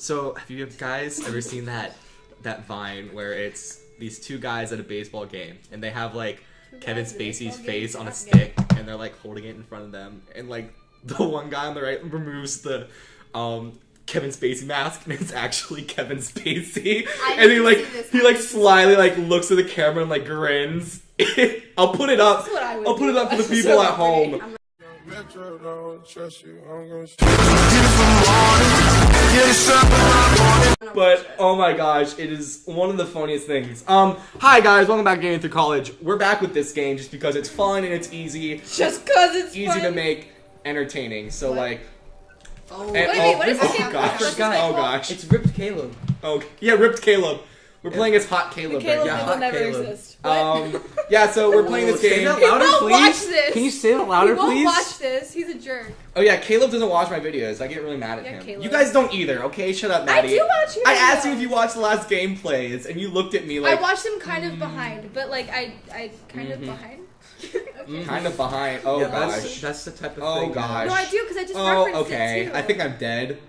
So, have you guys ever seen that Vine where it's these two guys at a baseball game and they have like Kevin Spacey's face on a stick and they're like holding it in front of them, and like the one guy on the right removes the Kevin Spacey mask and it's actually Kevin Spacey, and he slyly like looks at the camera and like grins. I'll put it up. I'll put it up for the people at home. But oh my gosh, it is one of the funniest things. Hi guys, welcome back to Gaming Through College. We're back with this game just because it's fun and it's easy. Just because it's easy fun. to make, entertaining. So what is this game? Gosh, it's Ripped Caleb. Oh yeah, Ripped Caleb. We're playing as Hot Caleb. Caleb right now. will never exist. Yeah, so we're playing this game. Say that louder, won't please. watch this. Can you say it louder, he won't please? watch this. He's a jerk. Oh yeah, Caleb doesn't watch my videos. I get really mad at him. Caleb. You guys don't either, okay? Shut up, Maddie. I do watch your I asked you videos. if you watched the last gameplays, and you looked at me like... I watched them kind of behind, but like I kind of behind. Okay. Kind of behind. Oh yeah, gosh. That's the type of Oh thing. gosh. No, I do because I just Oh, referenced okay. it too. I think I'm dead.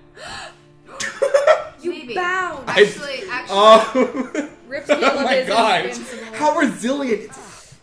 You Maybe. bound. Actually. Oh. Ripped Oh Caleb my is gosh. invincible. How resilient.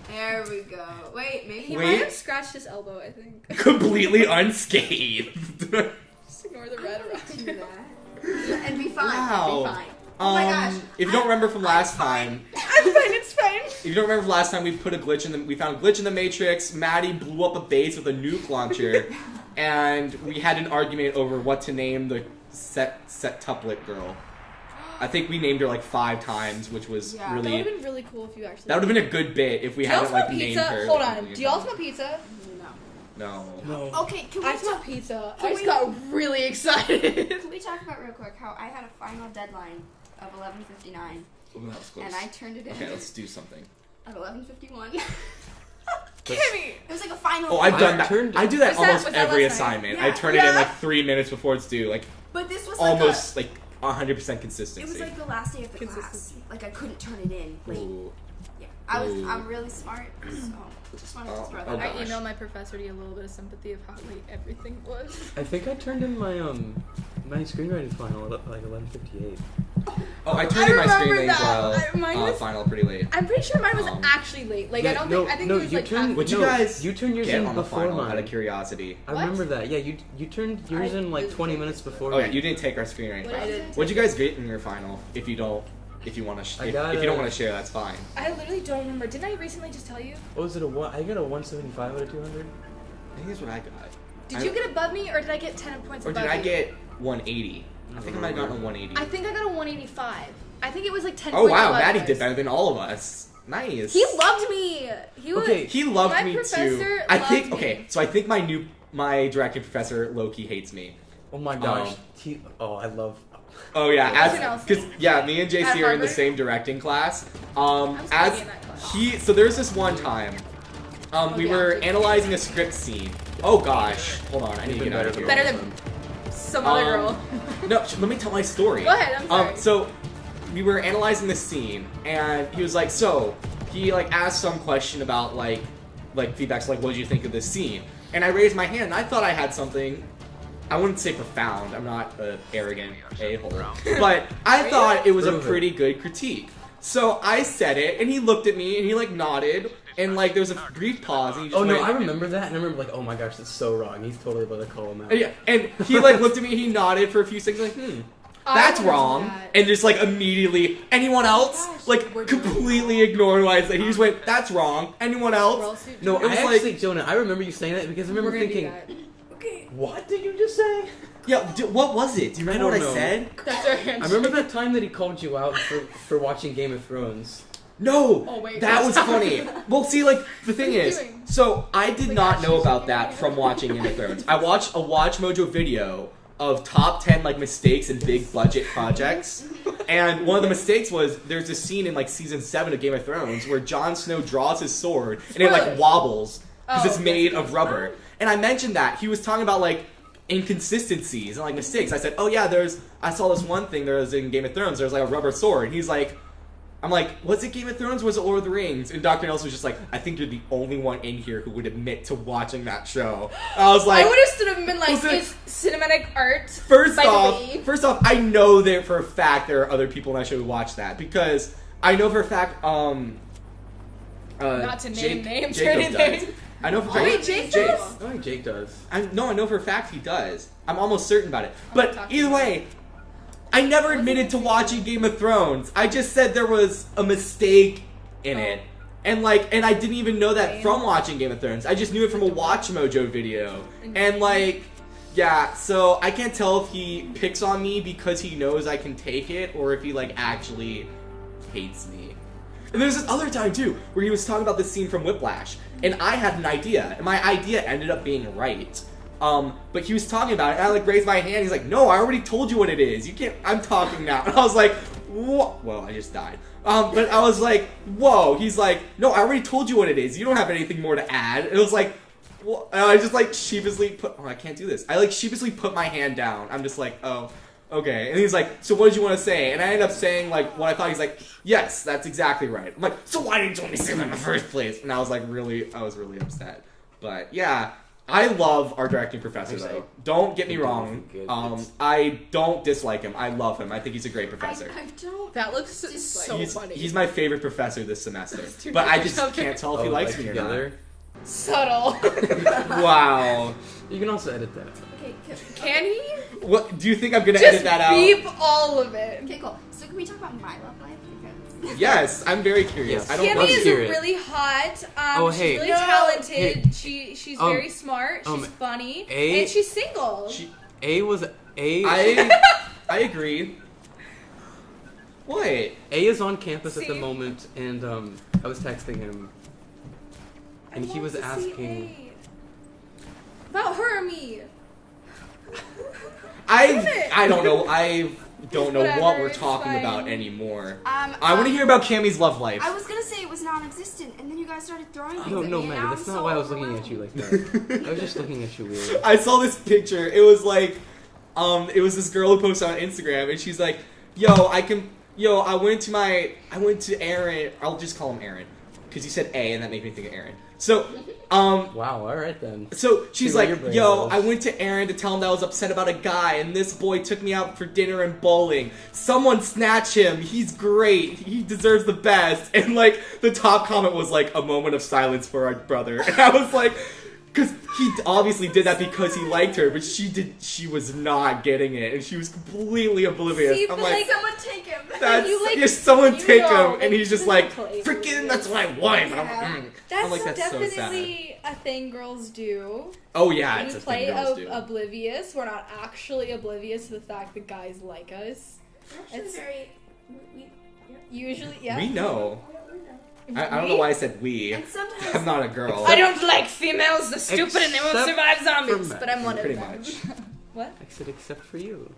There we go. Wait, maybe. He Wait. might have scratched his elbow, I think. Completely unscathed. Just ignore the red around do it. that. And be fine. Wow. Be fine. Oh my gosh. If you don't remember from last time... I'm fine, it's fine. If you don't remember from last time, we found a glitch in the Matrix. Maddie blew up a base with a nuke launcher, and we had an argument over what to name the septuplet girl. I think we named her like 5 times, which was Yeah. That would really... have been really cool if you actually. That would have been a good bit if we Do y'all hadn't smell like named pizza? her. Hold on. Do y'all smell pizza? No. No. Okay, can we I smell talk? pizza. Can I just we- got really excited. Can we talk about real quick how I had a final deadline of 11:59 Oh, that was close. and I turned it in Okay, let's do something. at 11:51. Kimmy. It was like a final. Oh, I've deadline. done that. I do that Was that- almost was that every last night? assignment. Yeah. I turn it in Yeah. like 3 minutes before it's due. Like But this was like almost like 100% consistency. It was like the last day of the class. Consistency. Like I couldn't turn it in late. Ooh. Yeah, Ooh. I'm really smart, so just wanted to throw that Oh, out. I gosh. emailed my professor to get a little bit of sympathy of how late everything was. I think I turned in my my screenwriting final at like 11:58. Oh, I turned in my remember screen as that. Mine well. was- Final pretty late. I'm pretty sure mine was Um, actually late. Like I don't think. I think it was you like turned. half. Would you no, guys You turned yours Get in on the before final mine. out of curiosity. I remember that. Yeah, you turned yours in like 20 minutes before. Oh yeah, me. you didn't take our screenwriting What I class. didn't What'd you guys get in your final? If you don't want to, I if got you don't a- want to share, that's fine. I literally don't remember. Didn't I recently just tell you? What was it? I got a 175 out of 200. I think that's what I got. Did you get above me, or did I get 10 points Or above did I you? get 180? I think I might have gotten a 180. I think I got a 185. I think it was like 10 Oh points wow, above Maddie yours. did better than all of us. Nice. He loved me. He was. Okay. He loved My me too. professor I loved think me. okay, so I think my directing professor Loki hates me. Oh my gosh. Um, I love. Oh yeah, What's else? because yeah, me and JC At are in the Harvard? same directing class. I'm supposed to As be in that class. so there's this one time, we yeah, were I'm analyzing a script scene. Oh gosh, hold on, I need to get out of here. Better than some other girl. No, let me tell my story. Go ahead, I'm sorry. So we were analyzing this scene, and he was like, he like asked some question about like feedbacks, like what did you think of this scene? And I raised my hand, and I thought I had something. I wouldn't say profound. I'm not an arrogant a-hole, but I thought it was a Prove it. pretty good critique. So I said it, and he looked at me, and he like nodded, and like there was a brief pause, and he just Oh no, went, I remember that, and I remember like, oh my gosh, that's so wrong. He's totally about to call him out. yeah, and he like looked at me, he nodded for a few seconds, like, that's I remember wrong. that. And just like immediately, anyone else? gosh, Like we're doing completely ignored what I said. He just went, that's wrong. Anyone We're all else? suit- No, It was I like- actually, Jonah, I remember you saying that because I remember We're gonna do thinking, that. Okay. what did you just say? Yeah, what was it? Do you remember I what don't I know. said? That's our hand. I remember that time that he called you out for watching Game of Thrones. No! Oh, wait, that was that's- funny. Well, see, like, the thing What are you is, doing? so I did Like, not know actually about something that like from that? watching Game of Thrones. I watched a Watch Mojo video of top 10 like mistakes in big budget projects. And one of the mistakes was there's this scene in like season 7 of Game of Thrones where Jon Snow draws his sword and it like Spoilers. wobbles because Oh, it's made yes, of rubber. And I mentioned that he was talking about like inconsistencies and like mistakes. I said, "Oh yeah, I saw this one thing there was in Game of Thrones. There's like a rubber sword." And he's like, I'm like, was it Game of Thrones or was it Lord of the Rings? And Dr. Nelson was just like, I think you're the only one in here who would admit to watching that show. I was like... I would have stood up and been like, it's cinematic art. First off, I know that for a fact there are other people in that show who watch that. Because I know for a fact, not to name names or Jacob anything. does. I know for a fact... Wait, Jake does? Oh, Jake does. I know for a fact he does. I'm almost certain about it. But either way... I never admitted to watching Game of Thrones. I just said there was a mistake in it. And I didn't even know that from watching Game of Thrones. I just knew it from a Watch Mojo video. And yeah, so I can't tell if he picks on me because he knows I can take it or if he actually hates me. And there's this other time too where he was talking about this scene from Whiplash. And I had an idea. And my idea ended up being right. But he was talking about it, and I raised my hand. He's like, "No, I already told you what it is. You can't. I'm talking now." And I was like, "What?" Well, I just died. But I was like, "Whoa." He's like, "No, I already told you what it is. You don't have anything more to add." And it was like, what? And I just sheepishly put. Oh, I can't do this. I sheepishly put my hand down. I'm just like, "Oh, okay." And he's like, "So what did you want to say?" And I ended up saying what I thought. He's like, "Yes, that's exactly right." I'm like, "So why didn't you let me say that in the first place?" And I was really upset. But yeah. I love our directing professor, though. Don't get me wrong. I don't dislike him. I love him. I think he's a great professor. I don't. That looks so funny. He's my favorite professor this semester. But I just can't tell if he likes me or not. Subtle. Wow. You can also edit that. Okay, Can he? What do you think I'm gonna edit that out? Just beep all of it. okay, cool. So can we talk about my love life? Because Yes, I'm very curious. Yes. I don't Kimmy is hear it. really hot. Oh, she's hey. really No. talented. Hey. She's very smart. She's funny, A- and she's single. I agree. What? A is on campus at the moment, and I was texting him, and he was asking about her or me. I don't know. I don't know Whatever, what we're it's talking fine. about anymore. I want to hear about Cammy's love life. I was gonna say it was non-existent, and then you guys started throwing things No, at no, me, and Maddie, now that's I'm not so why I was looking at you like that. I was just looking at you weird. I saw this picture. It was it was this girl who posted on Instagram, and she's like, I went to Aaron. I'll just call him Aaron because he said A, and that made me think of Aaron. So, Wow, alright then. So she's See where your like, brain yo, goes. I went to Aaron to tell him that I was upset about a guy, and this boy took me out for dinner and bowling. Someone snatch him. He's great. He deserves the best. And the top comment was a moment of silence for our brother. And I was like, because he obviously did that because he liked her, but she was not getting it, and she was completely oblivious. See, I'm but, like, someone take him. yes, someone take know, him, and he's just like, freaking, that's what I want. And I'm That's, like, that's so sad. definitely a thing girls do. Oh yeah, We it's a play thing girls do. oblivious. We're not actually oblivious to the fact that guys like us. It's very. Usually, yeah. We know. I don't know why I said we. And sometimes I'm not a girl. I don't like females. They're stupid and they won't Except survive for zombies. men. But I'm one of Pretty them. much. What? I said except for you.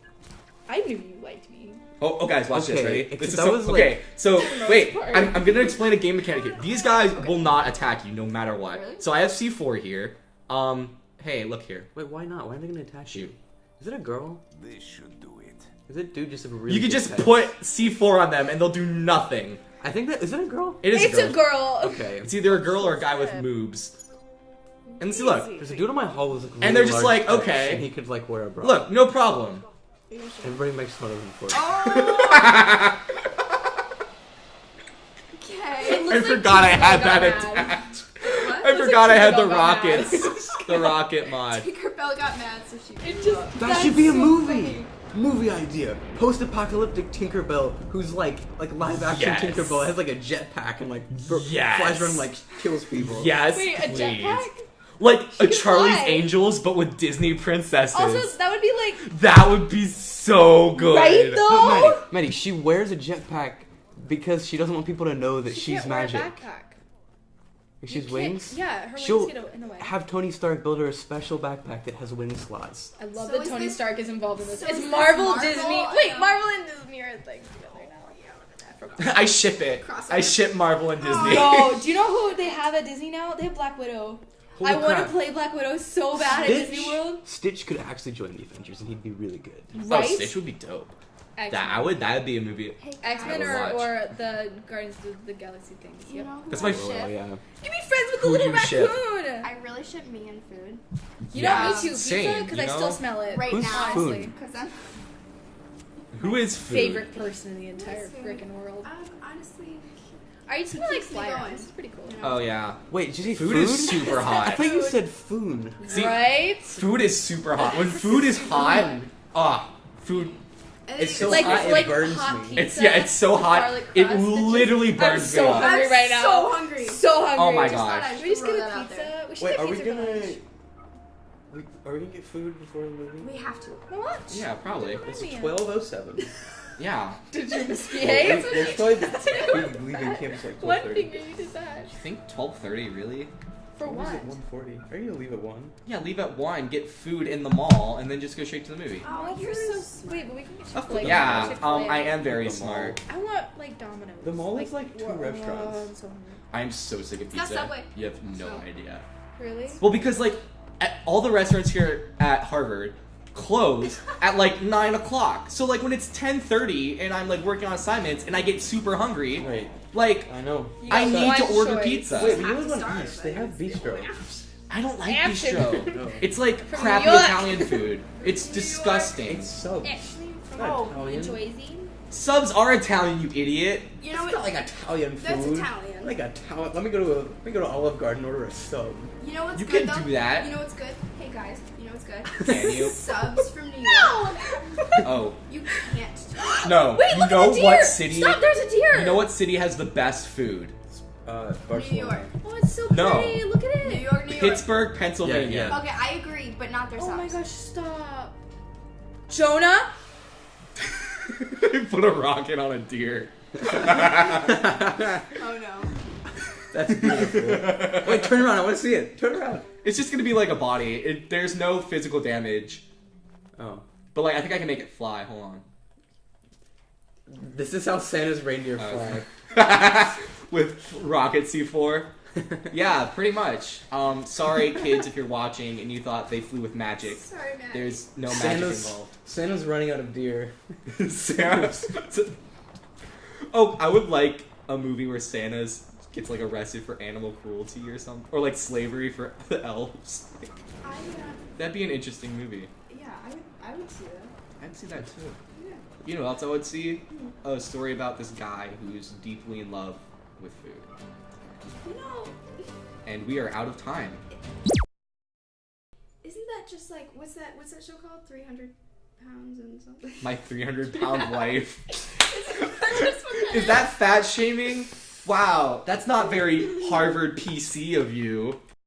I knew you liked me. Oh, guys, watch this. Okay, Ready? except This is that so, was, okay. So wait, part. I'm gonna explain a game mechanic here. These guys will not attack you no matter what. Really? So I have C4 here. Hey, look here. Wait, why not? Why are they gonna attack you? Is it a girl? This should do it. Is it dude just a really You can good just text? put C4 on them and they'll do nothing. I think that is it a girl? It is It's a girl. a girl. Okay. It's either a girl or a guy with moobs. And see, look, There's a dude on my hall who's And they're just like, okay. and he could wear a bra. look, no problem. Everybody makes fun of him for it. Oh. Okay. I forgot I had that attached. I forgot I had the rockets, the rocket mod. Tinkerbell got mad, so she. It just That should be a movie. Movie idea. Post-apocalyptic Tinkerbell, who's like live action Yes. Tinkerbell, has a jetpack and Yes. flies around and kills people. Yes, Wait, a please. jetpack? Like a can Charlie's fly. Angels, but with Disney princesses. Also, that would be like That would be so good. right But though. Maddie, she wears a jetpack because she doesn't want people to know that she's can't wear a magic. backpack. She's You can't- wings. Yeah, her She'll wings get in the way. have Tony Stark build her a special backpack that has wing slots. I love So that is Tony this- Stark is involved in this. so It's is this Marvel, Marvel? Disney. I Wait, know. Marvel and Disney are things together now. I forgot. I ship it. Crossover. I ship Marvel and Disney. No, do you know who they have at Disney now? They have Black Widow. Holy I want to crap. play Black Widow so bad at Disney World. Stitch could actually join the Avengers and he'd be really good. Oh, Right? Stitch would be dope. X-Men. That would be a movie. Hey, X-Men I would watch. or the Guardians of the Galaxy things. You Yep. know who That's my I Oh, ship? yeah. Give me friends with the Who little do you ship? raccoon. I really ship me and food You Yeah, know, me too. Pizza, same, because you I know? still smell it. right Who's now. food? Honestly. Because I'm Who is food? Favorite person in the entire Who's food? freaking world. honestly. Are you seeing like keeps me fly going. rounds? It's pretty cool. You know? Oh yeah. Wait, did you say Food is super I hot. thought you said food. See, Right? food is super hot. When food is hot, food. And It's then so like hot, it like burns hot me. pizza. It's so with hot. garlic It crust. literally I'm burns so me up. hungry I'm right now. so hungry. So hungry. Oh my Just gosh. thought I'd Should we just throw get that a out there. pizza? We should Wait, get are we pizza for gonna? lunch. Are we gonna get food before the movie? We have to. For lunch. Yeah, probably. It's Me. 12:07. Yeah. Did you We'll misbehave? probably be leaving campus like One 12:30. finger you did that. You think 12:30 really? For What was what? it? 1:40. Are you gonna leave at 1? Yeah, leave at 1, get food in the mall, and then just go straight to the movie. Oh, you're so sweet, but we can get Chick-fil-A. Yeah, Chick-fil-A. I am very The mall. smart. I want like Domino's. The mall is like 2 wha- restaurants. I'm so hungry. I'm so sick of It's got pizza. Subway. You have no So. idea. Really? Well, because like all the restaurants here at Harvard close at like 9 o'clock. So like when it's 10:30 and I'm like working on assignments and I get super hungry, Right. like I know. You I got need to one order choice. pizza. Wait, but you have live to on starve, East. but They have it's the only bistro. option. I don't like Action. bistro. No. It's like From crappy New York. Italian food. It's disgusting. It's subs. Actually, from Not Italian. Joyzy. Subs are Italian, you idiot. You know It's not what? like Italian food. That's Italian. Like Italian. Let me go to Olive Garden and order a sub. You know what's You good can though? do that. You know what's good? Hey guys, you know what's good? Can you? Subs from New York. Oh You can't. no. Wait, you look know at the deer! what city? Stop, there's a deer! You know what city has the best food? Barcelona. New York. Oh, it's so No. pretty. Look at New it. York, New York. Pittsburgh, Pennsylvania. Yeah. Okay, I agree, but not their Oh my subs. gosh, stop. Jonah? Put a rocket on a deer. Oh no. That's beautiful. Wait, turn around. I want to see it. Turn around. It's just gonna be like a body. There's no physical damage. Oh. But like I think I can make it fly. Hold on. This is how Santa's reindeer Oh. fly. With rocket C4. Yeah, pretty much. Sorry kids if you're watching and you thought they flew with magic. Sorry, man. There's no magic Santa's involved. Santa's running out of deer. Santa's. Oh, I would like a movie where Santa's gets like arrested for animal cruelty or something, or like slavery for the elves. That'd be an interesting movie. I would see that. I'd see that too. Yeah. You know what else I would see? A story about this guy who's deeply in love with food. You know, And we are out of time. isn't that just like what's that show called? 300 pounds and something. My 300-pound wife. Is that fat shaming? Wow, that's not very Harvard PC of you.